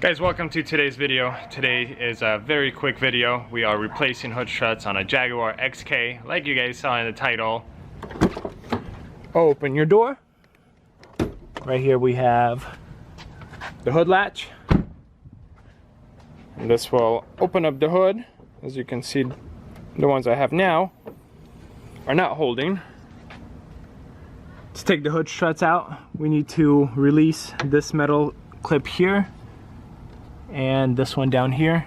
Guys, welcome to today's video. Today is a very quick video. We are replacing hood struts on a Jaguar XK, like you guys saw in the title. Open your door. Right here we have the hood latch. And this will open up the hood. As you can see, the ones I have now are not holding. To take the hood struts out, we need to release this metal clip here and this one down here.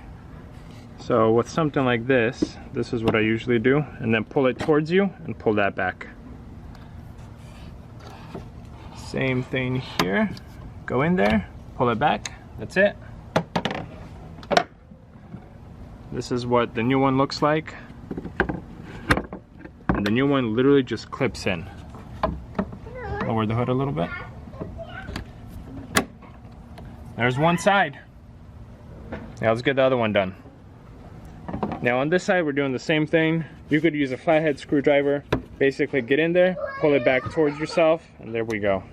So with something like this is what I usually do, and then pull it towards you and pull that back. Same thing here. Go in there, pull it back. That's it. This is what the new one looks like. And the new one literally just clips in. Lower the hood a little bit. There's one side. Now let's get the other one done. Now on this side we're doing the same thing. You could use a flathead screwdriver. Basically get in there, pull it back towards yourself, and there we go.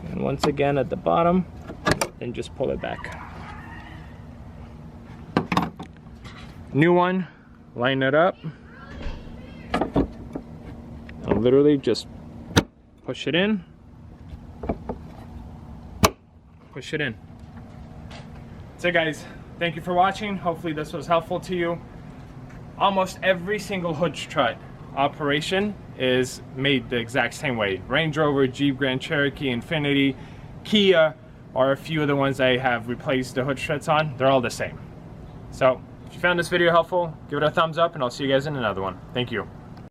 And once again at the bottom, then just pull it back. New one, line it up. And literally just push it in. Push it in. So guys, thank you for watching. Hopefully this was helpful to you. Almost every single hood strut operation is made the exact same way. Range Rover, Jeep, Grand Cherokee, Infiniti, Kia are a few of the ones I have replaced the hood struts on. They're all the same. So if you found this video helpful, give it a thumbs up and I'll see you guys in another one. Thank you.